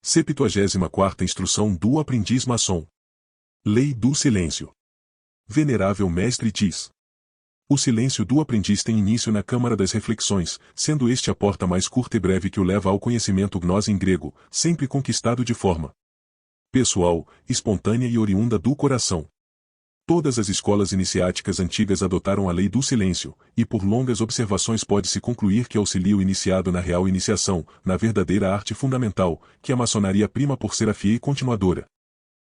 74ª Instrução do Aprendiz Maçom. Lei do Silêncio. Venerável Mestre diz: o silêncio do aprendiz tem início na Câmara das Reflexões, sendo este a porta mais curta e breve que o leva ao conhecimento gnose em grego, sempre conquistado de forma pessoal, espontânea e oriunda do coração. Todas as escolas iniciáticas antigas adotaram a lei do silêncio, e por longas observações pode-se concluir que auxilia o iniciado na real iniciação, na verdadeira arte fundamental, que a maçonaria prima por ser a fia e continuadora.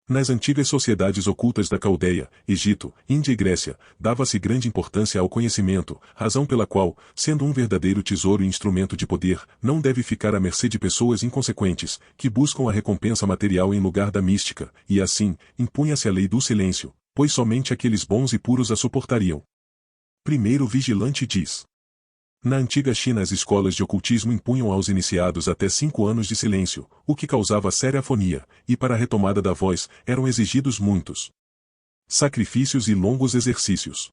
Nas antigas sociedades ocultas da Caldeia, Egito, Índia e Grécia, dava-se grande importância ao conhecimento, razão pela qual, sendo um verdadeiro tesouro e instrumento de poder, não deve ficar à mercê de pessoas inconsequentes, que buscam a recompensa material em lugar da mística, e assim, impunha-se a lei do silêncio, pois somente aqueles bons e puros a suportariam. Primeiro vigilante diz: na antiga China as escolas de ocultismo impunham aos iniciados até 5 anos de silêncio, o que causava séria afonia, e para a retomada da voz, eram exigidos muitos sacrifícios e longos exercícios.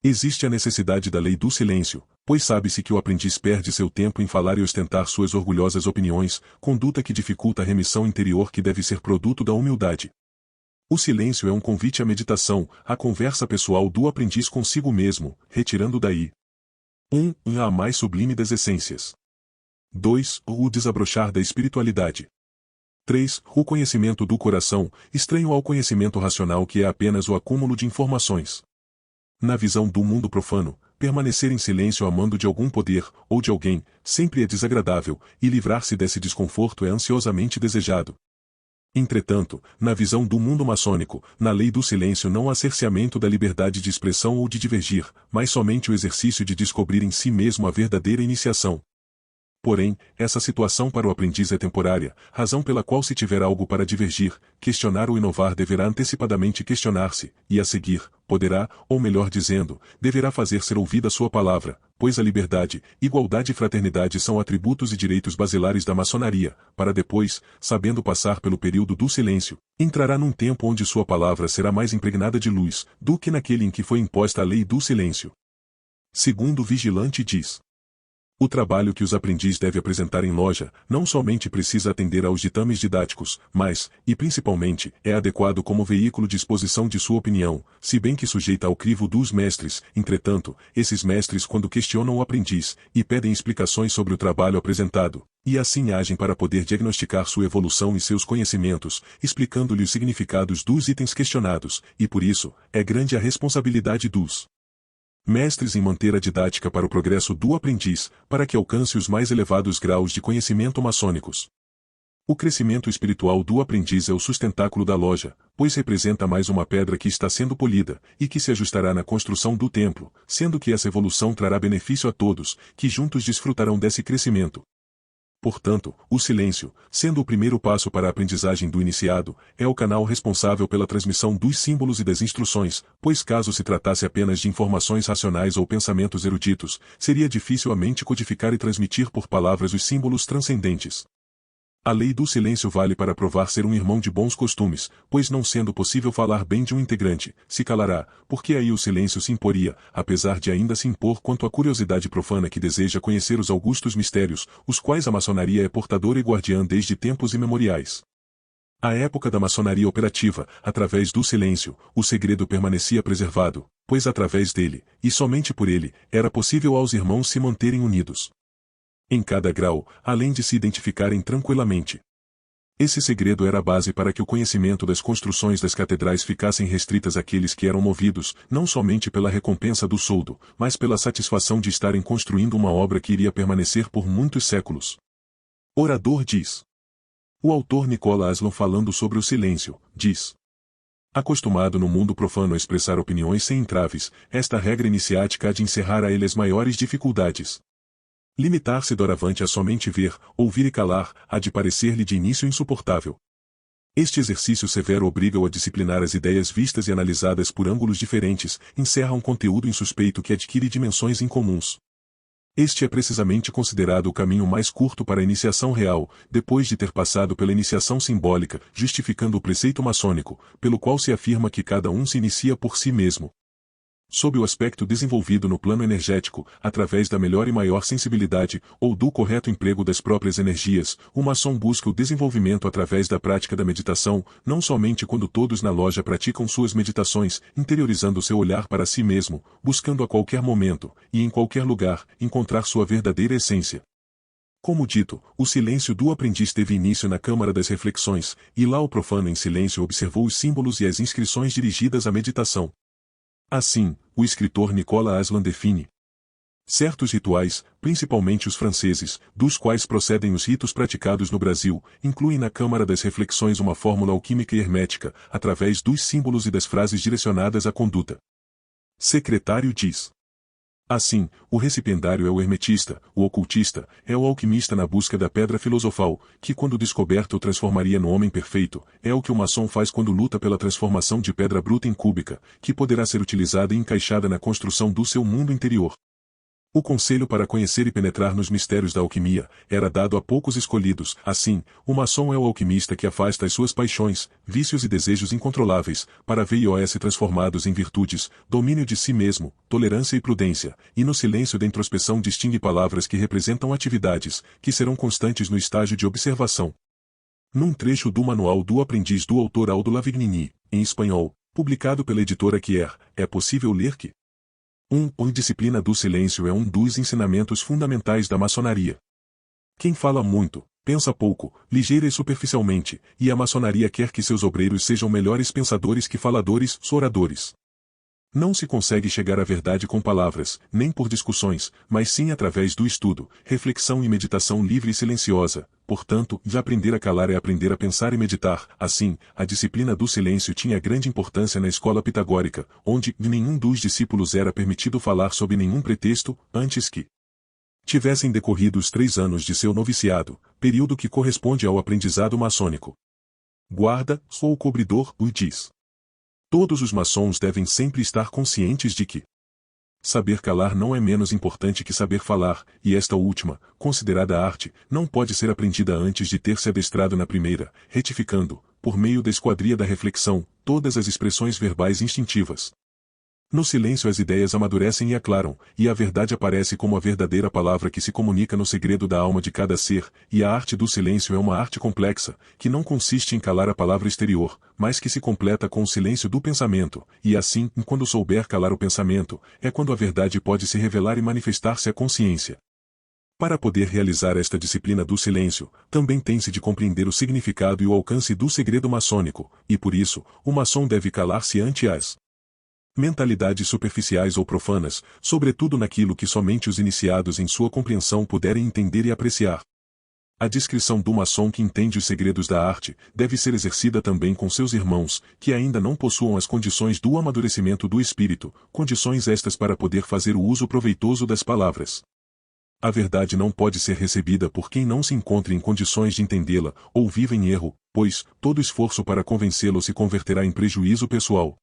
Existe a necessidade da lei do silêncio, pois sabe-se que o aprendiz perde seu tempo em falar e ostentar suas orgulhosas opiniões, conduta que dificulta a remissão interior que deve ser produto da humildade. O silêncio é um convite à meditação, à conversa pessoal do aprendiz consigo mesmo, retirando daí 1. A mais sublime das essências. 2. O desabrochar da espiritualidade. 3. O conhecimento do coração, estranho ao conhecimento racional que é apenas o acúmulo de informações. Na visão do mundo profano, permanecer em silêncio amando de algum poder, ou de alguém, sempre é desagradável, e livrar-se desse desconforto é ansiosamente desejado. Entretanto, na visão do mundo maçônico, na lei do silêncio não há cerceamento da liberdade de expressão ou de divergir, mas somente o exercício de descobrir em si mesmo a verdadeira iniciação. Porém, essa situação para o aprendiz é temporária, razão pela qual se tiver algo para divergir, questionar ou inovar deverá antecipadamente questionar-se, e a seguir, poderá, ou melhor dizendo, deverá fazer ser ouvida sua palavra, pois a liberdade, igualdade e fraternidade são atributos e direitos basilares da maçonaria, para depois, sabendo passar pelo período do silêncio, entrará num tempo onde sua palavra será mais impregnada de luz, do que naquele em que foi imposta a lei do silêncio. Segundo o vigilante diz: o trabalho que os aprendizes devem apresentar em loja, não somente precisa atender aos ditames didáticos, mas, e principalmente, é adequado como veículo de exposição de sua opinião, se bem que sujeita ao crivo dos mestres. Entretanto, esses mestres quando questionam o aprendiz, e pedem explicações sobre o trabalho apresentado, e assim agem para poder diagnosticar sua evolução e seus conhecimentos, explicando-lhe os significados dos itens questionados, e por isso, é grande a responsabilidade dos mestres em manter a didática para o progresso do aprendiz, para que alcance os mais elevados graus de conhecimento maçônicos. O crescimento espiritual do aprendiz é o sustentáculo da loja, pois representa mais uma pedra que está sendo polida, e que se ajustará na construção do templo, sendo que essa evolução trará benefício a todos, que juntos desfrutarão desse crescimento. Portanto, o silêncio, sendo o primeiro passo para a aprendizagem do iniciado, é o canal responsável pela transmissão dos símbolos e das instruções, pois caso se tratasse apenas de informações racionais ou pensamentos eruditos, seria difícil a mente codificar e transmitir por palavras os símbolos transcendentes. A lei do silêncio vale para provar ser um irmão de bons costumes, pois não sendo possível falar bem de um integrante, se calará, porque aí o silêncio se imporia, apesar de ainda se impor quanto à curiosidade profana que deseja conhecer os augustos mistérios, os quais a maçonaria é portadora e guardiã desde tempos imemoriais. À época da maçonaria operativa, através do silêncio, o segredo permanecia preservado, pois através dele, e somente por ele, era possível aos irmãos se manterem unidos em cada grau, além de se identificarem tranquilamente. Esse segredo era a base para que o conhecimento das construções das catedrais ficassem restritas àqueles que eram movidos, não somente pela recompensa do soldo, mas pela satisfação de estarem construindo uma obra que iria permanecer por muitos séculos. Orador diz. O autor Nicola Aslan falando sobre o silêncio, diz: acostumado no mundo profano a expressar opiniões sem entraves, esta regra iniciática há de encerrar a ele as maiores dificuldades. Limitar-se doravante a somente ver, ouvir e calar, há de parecer-lhe de início insuportável. Este exercício severo obriga-o a disciplinar as ideias vistas e analisadas por ângulos diferentes, encerra um conteúdo insuspeito que adquire dimensões incomuns. Este é precisamente considerado o caminho mais curto para a iniciação real, depois de ter passado pela iniciação simbólica, justificando o preceito maçônico, pelo qual se afirma que cada um se inicia por si mesmo. Sob o aspecto desenvolvido no plano energético, através da melhor e maior sensibilidade, ou do correto emprego das próprias energias, o maçom busca o desenvolvimento através da prática da meditação, não somente quando todos na loja praticam suas meditações, interiorizando seu olhar para si mesmo, buscando a qualquer momento, e em qualquer lugar, encontrar sua verdadeira essência. Como dito, o silêncio do aprendiz teve início na Câmara das Reflexões, e lá o profano em silêncio observou os símbolos e as inscrições dirigidas à meditação. Assim, o escritor Nicolas Aslan define certos rituais, principalmente os franceses, dos quais procedem os ritos praticados no Brasil, incluem na Câmara das Reflexões uma fórmula alquímica e hermética, através dos símbolos e das frases direcionadas à conduta. Secretário diz. Assim, o recipiendário é o hermetista, o ocultista, é o alquimista na busca da pedra filosofal, que quando descoberta o transformaria no homem perfeito, é o que o maçom faz quando luta pela transformação de pedra bruta em cúbica, que poderá ser utilizada e encaixada na construção do seu mundo interior. O conselho para conhecer e penetrar nos mistérios da alquimia era dado a poucos escolhidos. Assim, o maçom é o alquimista que afasta as suas paixões, vícios e desejos incontroláveis, para VIOS transformados em virtudes, domínio de si mesmo, tolerância e prudência, e no silêncio da introspeção distingue palavras que representam atividades, que serão constantes no estágio de observação. Num trecho do Manual do Aprendiz do autor Aldo Lavignini, em espanhol, publicado pela editora Kier, é possível ler que a disciplina do silêncio é um dos ensinamentos fundamentais da maçonaria. Quem fala muito, pensa pouco, ligeira e superficialmente, e a maçonaria quer que seus obreiros sejam melhores pensadores que faladores, oradores. Não se consegue chegar à verdade com palavras, nem por discussões, mas sim através do estudo, reflexão e meditação livre e silenciosa. Portanto, de aprender a calar é aprender a pensar e meditar. Assim, a disciplina do silêncio tinha grande importância na escola pitagórica, onde nenhum dos discípulos era permitido falar sob nenhum pretexto, antes que tivessem decorrido os 3 anos de seu noviciado, período que corresponde ao aprendizado maçônico. Guarda, ou cobridor, o diz. Todos os maçons devem sempre estar conscientes de que saber calar não é menos importante que saber falar, e esta última, considerada arte, não pode ser aprendida antes de ter se adestrado na primeira, retificando, por meio da esquadria da reflexão, todas as expressões verbais instintivas. No silêncio as ideias amadurecem e aclaram, e a verdade aparece como a verdadeira palavra que se comunica no segredo da alma de cada ser, e a arte do silêncio é uma arte complexa, que não consiste em calar a palavra exterior, mas que se completa com o silêncio do pensamento, e assim, quando souber calar o pensamento, é quando a verdade pode se revelar e manifestar-se à consciência. Para poder realizar esta disciplina do silêncio, também tem-se de compreender o significado e o alcance do segredo maçônico, e por isso, o maçom deve calar-se ante as mentalidades superficiais ou profanas, sobretudo naquilo que somente os iniciados em sua compreensão puderem entender e apreciar. A discrição do maçom que entende os segredos da arte deve ser exercida também com seus irmãos, que ainda não possuam as condições do amadurecimento do espírito, condições estas para poder fazer o uso proveitoso das palavras. A verdade não pode ser recebida por quem não se encontre em condições de entendê-la, ou vive em erro, pois todo esforço para convencê-lo se converterá em prejuízo pessoal.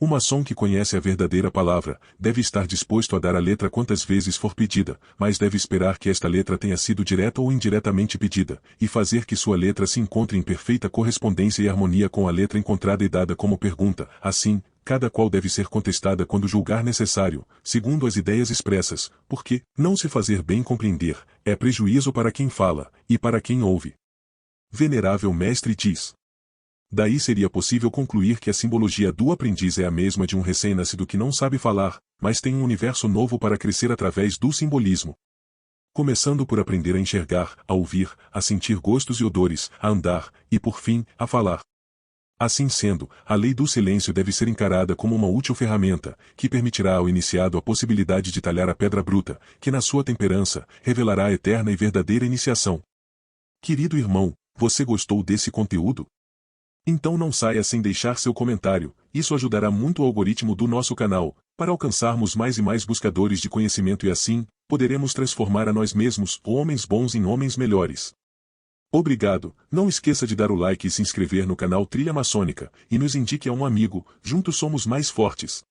O maçom que conhece a verdadeira palavra, deve estar disposto a dar a letra quantas vezes for pedida, mas deve esperar que esta letra tenha sido direta ou indiretamente pedida, e fazer que sua letra se encontre em perfeita correspondência e harmonia com a letra encontrada e dada como pergunta. Assim, cada qual deve ser contestada quando julgar necessário, segundo as ideias expressas, porque, não se fazer bem compreender, é prejuízo para quem fala, e para quem ouve. Venerável Mestre diz. Daí seria possível concluir que a simbologia do aprendiz é a mesma de um recém-nascido que não sabe falar, mas tem um universo novo para crescer através do simbolismo. Começando por aprender a enxergar, a ouvir, a sentir gostos e odores, a andar, e por fim, a falar. Assim sendo, a lei do silêncio deve ser encarada como uma útil ferramenta, que permitirá ao iniciado a possibilidade de talhar a pedra bruta, que na sua temperança, revelará a eterna e verdadeira iniciação. Querido irmão, você gostou desse conteúdo? Então não saia sem deixar seu comentário, isso ajudará muito o algoritmo do nosso canal, para alcançarmos mais e mais buscadores de conhecimento e assim, poderemos transformar a nós mesmos, homens bons em homens melhores. Obrigado, não esqueça de dar o like e se inscrever no canal Trilha Maçônica, e nos indique a um amigo, juntos somos mais fortes.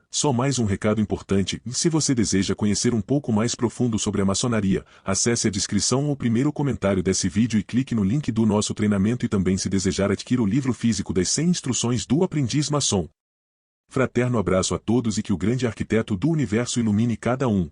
Só mais um recado importante, se você deseja conhecer um pouco mais profundo sobre a maçonaria, acesse a descrição ou o primeiro comentário desse vídeo e clique no link do nosso treinamento e também se desejar adquira o livro físico das 100 instruções do aprendiz maçom. Fraterno abraço a todos e que o grande arquiteto do universo ilumine cada um.